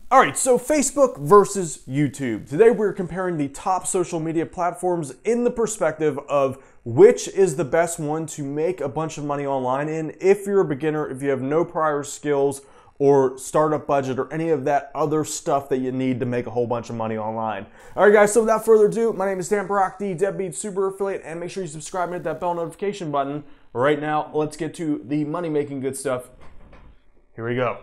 All right, so Facebook versus YouTube. Today we're comparing the top social media platforms in the perspective of which is the best one to make a bunch of money online in if you're a beginner, if you have no prior skills or startup budget or any of that other stuff that you need to make a whole bunch of money online. All right, guys, so without further ado, my name is Dan Brock, the Deadbeat Super Affiliate, and make sure you subscribe and hit that bell notification button. Right now, let's get to the money-making good stuff. Here we go.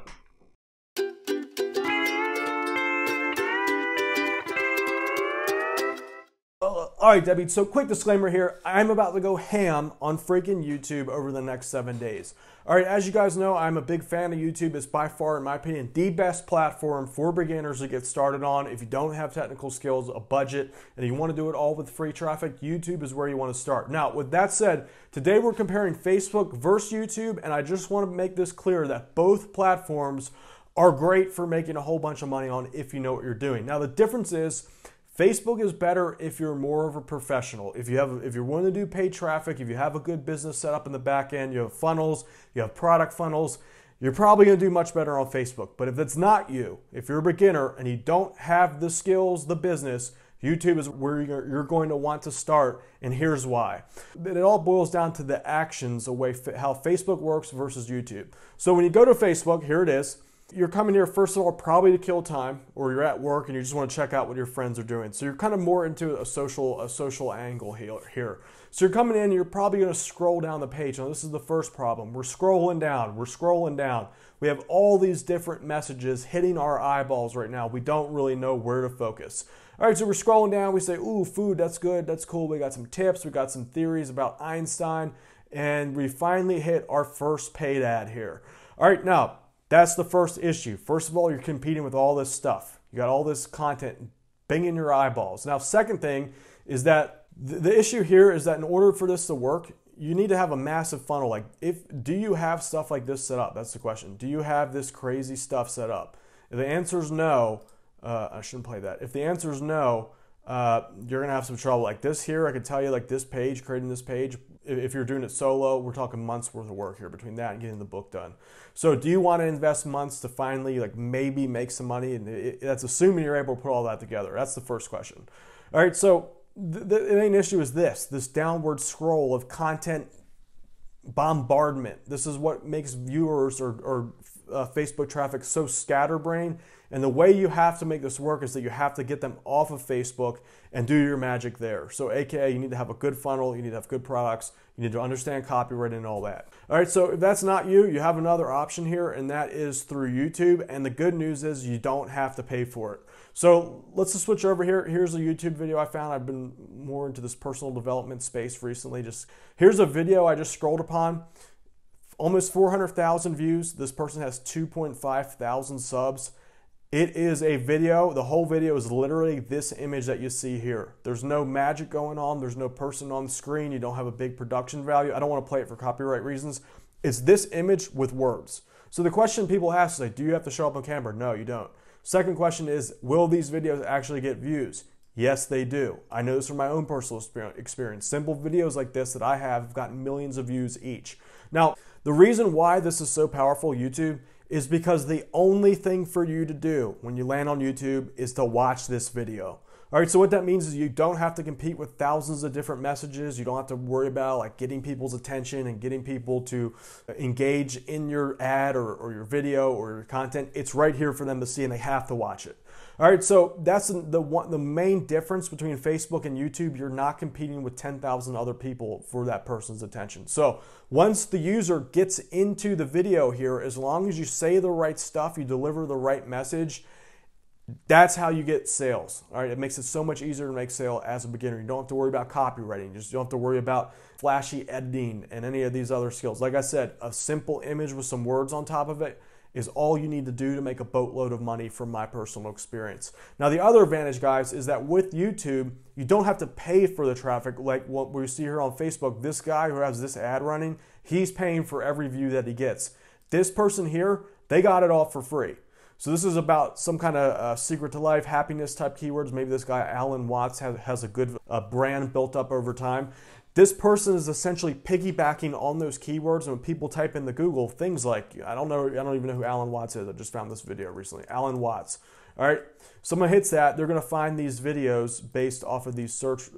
All right, Debbie, so quick disclaimer here. I'm about to go ham on freaking YouTube over the next 7 days. All right, as you guys know, I'm a big fan of YouTube. It's by far, in my opinion, the best platform for beginners to get started on. If you don't have technical skills, a budget, and you want to do it all with free traffic, YouTube is where you want to start. Now, with that said, today we're comparing Facebook versus YouTube, and I just want to make this clear that both platforms are great for making a whole bunch of money on if you know what you're doing. Now, the difference is, Facebook is better if you're more of a professional. If you're willing to do paid traffic, if you have a good business set up in the back end, you have funnels, you have product funnels, you're probably going to do much better on Facebook. But if it's not you, if you're a beginner and you don't have the skills, the business, YouTube is where you're going to want to start, and here's why. It all boils down to the actions, how Facebook works versus YouTube. So when you go to Facebook, here it is. You're coming here, first of all, probably to kill time, or you're at work and you just want to check out what your friends are doing. So you're kind of more into a social angle here. So you're coming in, you're probably going to scroll down the page. Now, this is the first problem. We're scrolling down. We have all these different messages hitting our eyeballs right now. We don't really know where to focus. All right, so we're scrolling down. We say, ooh, food, that's good, that's cool. We got some tips, we got some theories about Einstein, and we finally hit our first paid ad here. All right, now, that's the first issue. First of all, you're competing with all this stuff. You got all this content banging your eyeballs. Now, second thing is that the issue here is that in order for this to work, you need to have a massive funnel. Do you have stuff like this set up? That's the question. Do you have this crazy stuff set up? If the answer is no, I shouldn't play that. If the answer is no, you're gonna have some trouble. Like this here, I could tell you, like this page, creating this page, if you're doing it solo, we're talking months worth of work here between that and getting the book done. So do you want to invest months to finally maybe make some money? And that's assuming you're able to put all that together. That's the first question. All right, so the main issue is this downward scroll of content bombardment. This is what makes viewers or Facebook traffic so scatterbrained. And the way you have to make this work is that you have to get them off of Facebook and do your magic there. So AKA, you need to have a good funnel, you need to have good products, you need to understand copyright and all that. All right, so if that's not you, you have another option here, and that is through YouTube. And the good news is you don't have to pay for it. So let's just switch over here. Here's a YouTube video I found. I've been more into this personal development space recently. Here's a video I just scrolled upon. Almost 400,000 views. This person has 2.5 thousand subs. It is a video. The whole video is literally this image that you see here. There's no magic going on. There's no person on the screen. You don't have a big production value. I don't want to play it for copyright reasons. It's this image with words. So the question people ask is, do you have to show up on camera? No, you don't. Second question is, will these videos actually get views? Yes, they do. I know this from my own personal experience. Simple videos like this that I have gotten millions of views each. Now, the reason why this is so powerful, YouTube, is because the only thing for you to do when you land on YouTube is to watch this video. All right, so what that means is you don't have to compete with thousands of different messages. You don't have to worry about getting people's attention and getting people to engage in your ad or your video or your content. It's right here for them to see, and they have to watch it. All right, so that's the main difference between Facebook and YouTube. You're not competing with 10,000 other people for that person's attention. So once the user gets into the video here, as long as you say the right stuff, you deliver the right message, that's how you get sales. All right, it makes it so much easier to make sale as a beginner. You don't have to worry about copywriting. You just don't have to worry about flashy editing and any of these other skills. Like I said, a simple image with some words on top of it is all you need to do to make a boatload of money from my personal experience. Now, the other advantage, guys, is that with YouTube, you don't have to pay for the traffic like what we see here on Facebook. This guy who has this ad running, he's paying for every view that he gets. This person here, they got it all for free. So this is about some kind of secret to life, happiness type keywords. Maybe this guy, Alan Watts, has a good brand built up over time. This person is essentially piggybacking on those keywords, and when people type in the Google things like, I don't even know who Alan Watts is. I just found this video recently. Alan Watts. All right, someone hits that, they're going to find these videos based off of these search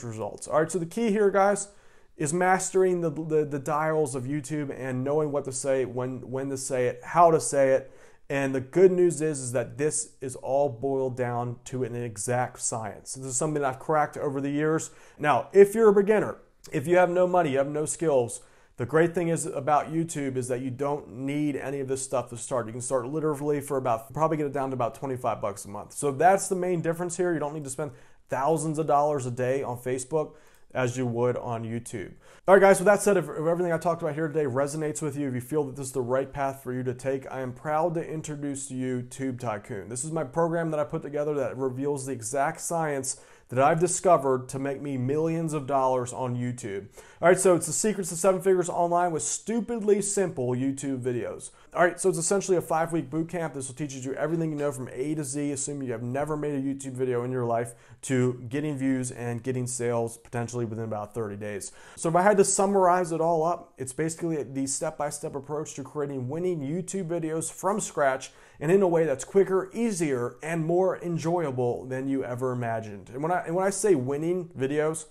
results. All right, so the key here, guys, is mastering the dials of YouTube and knowing what to say, when to say it, how to say it. And the good news is that this is all boiled down to an exact science. This is something I've cracked over the years. Now, if you're a beginner, if you have no money, you have no skills, the great thing is about YouTube is that you don't need any of this stuff to start. You can start literally for probably get it down to about 25 bucks a month. So that's the main difference here. You don't need to spend thousands of dollars a day on Facebook as you would on YouTube. All right, guys, with that said, if everything I talked about here today resonates with you, if you feel that this is the right path for you to take, I am proud to introduce to you Tube Tycoon. This is my program that I put together that reveals the exact science that I've discovered to make me millions of dollars on YouTube. All right, so it's the secrets to 7 figures online with stupidly simple YouTube videos. All right, so it's essentially a 5-week boot camp. This will teach you everything you know from A to Z, assuming you have never made a YouTube video in your life, to getting views and getting sales potentially within about 30 days. So if I had to summarize it all up, it's basically the step-by-step approach to creating winning YouTube videos from scratch and in a way that's quicker, easier, and more enjoyable than you ever imagined. And when I say winning videos,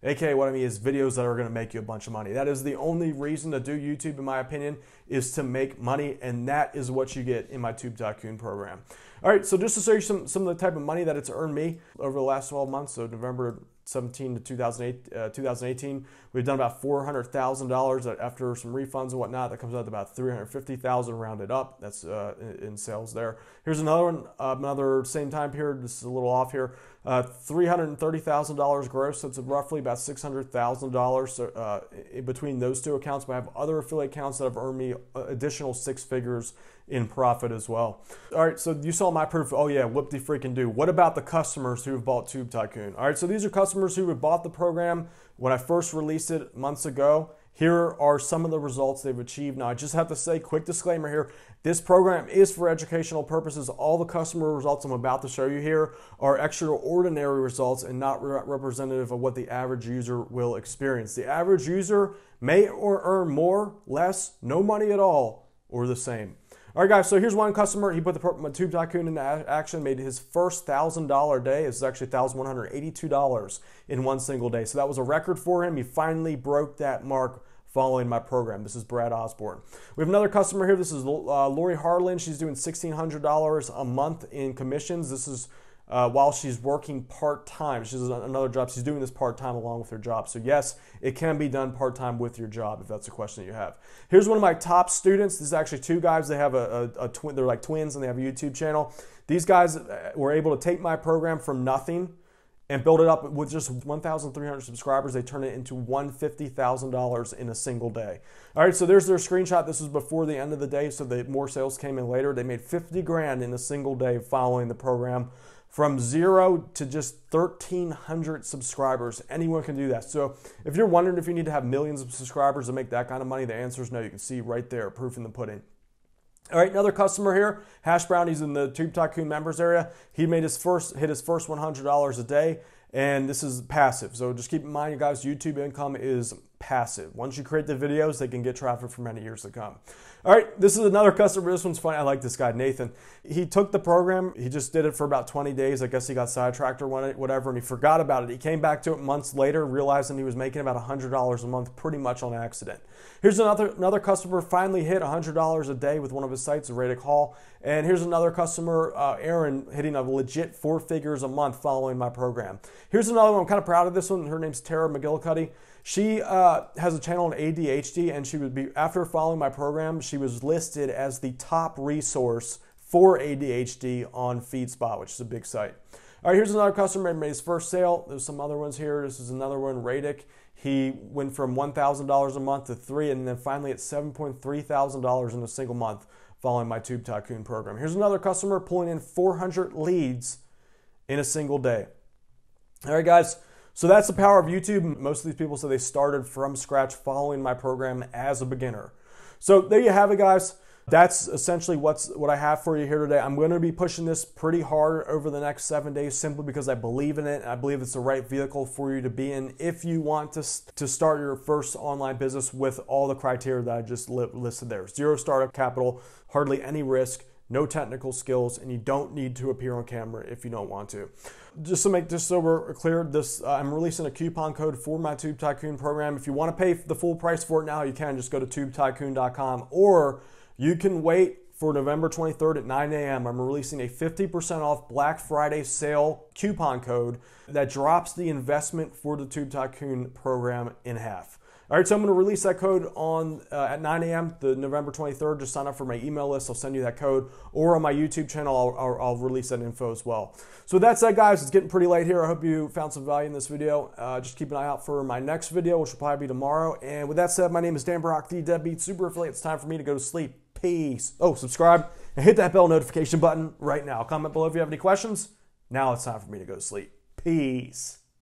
aka what I mean is videos that are going to make you a bunch of money. That is the only reason to do YouTube, in my opinion, is to make money, and that is what you get in my Tube Tycoon program. All right, so just to show you some of the type of money that it's earned me over the last 12 months, so November 17 to 2018, we've done about $400,000 after some refunds and whatnot. That comes out to about $350,000 rounded up. That's in sales there. Here's another one, another same time period. This is a little off here. $330,000 gross. So it's roughly about $600,000 between those two accounts. But I have other affiliate accounts that have earned me additional 6 figures in profit as well. All right, so you saw my proof. Oh yeah, whoop-de-freaking-do. What about the customers who have bought Tube Tycoon? All right, so these are customers who have bought the program when I first released it months ago. Here are some of the results they've achieved. Now, I just have to say, quick disclaimer here, this program is for educational purposes. All the customer results I'm about to show you here are extraordinary results and not representative of what the average user will experience. The average user may or earn more, less, no money at all, or the same. All right, guys, so here's one customer. He put the Tube Tycoon into action, made his first $1,000 day. This is actually $1,182 in one single day. So that was a record for him. He finally broke that mark following my program. This is Brad Osborne. We have another customer here. This is Lori Harlan. She's doing $1,600 a month in commissions. This is while she's working part-time. She has another job. She's doing this part-time along with her job. So yes, it can be done part-time with your job if that's a question that you have. Here's one of my top students. This is actually 2 guys. They have they're like twins and they have a YouTube channel. These guys were able to take my program from nothing and build it up with just 1,300 subscribers. They turned it into $150,000 in a single day. All right, so there's their screenshot. This was before the end of the day, so more sales came in later. They made 50 grand in a single day following the program. From 0 to just 1,300 subscribers. Anyone can do that. So if you're wondering if you need to have millions of subscribers to make that kind of money, the answer is no. You can see right there, proof in the pudding. All right, another customer here, Hash Brown. He's in the Tube Tycoon members area. He made hit his first $100 a day, and this is passive. So just keep in mind, you guys, YouTube income is passive. Once you create the videos, they can get traffic for many years to come. All right, this is another customer. This one's funny. I like this guy, Nathan. He took the program. He just did it for about 20 days. I guess he got sidetracked or whatever, and he forgot about it. He came back to it months later, realizing he was making about $100 a month pretty much on accident. Here's another customer finally hit $100 a day with one of his sites, Radic Hall. And here's another customer, Aaron, hitting a legit 4 figures a month following my program. Here's another one. I'm kind of proud of this one. Her name's Tara McGillicuddy. She has a channel on ADHD, and she would be, after following my program, she was listed as the top resource for ADHD on FeedSpot, which is a big site. All right, here's another customer who made his first sale. There's some other ones here. This is another one, Radic. He went from $1,000 a month to $3,000, and then finally at $7,300 in a single month following my Tube Tycoon program. Here's another customer pulling in 400 leads in a single day. All right, guys. So that's the power of YouTube. Most of these people say they started from scratch following my program as a beginner. So there you have it, guys. That's essentially what I have for you here today. I'm going to be pushing this pretty hard over the next 7 days simply because I believe in it. I believe it's the right vehicle for you to be in if you want to start your first online business with all the criteria that I just listed there. Zero startup capital, hardly any risk, no technical skills, and you don't need to appear on camera if you don't want to. Just to make this so we're clear, I'm releasing a coupon code for my Tube Tycoon program. If you want to pay the full price for it now, you can just go to tubetycoon.com, or you can wait for November 23rd at 9 a.m. I'm releasing a 50% off Black Friday sale coupon code that drops the investment for the Tube Tycoon program in half. All right, so I'm going to release that code on at 9 a.m. the November 23rd. Just sign up for my email list. I'll send you that code. Or on my YouTube channel, I'll release that info as well. So with that said, guys, it's getting pretty late here. I hope you found some value in this video. Just keep an eye out for my next video, which will probably be tomorrow. And with that said, my name is Dan Brock, the Deadbeat Super Affiliate. It's time for me to go to sleep. Peace. Oh, subscribe and hit that bell notification button right now. Comment below if you have any questions. Now it's time for me to go to sleep. Peace.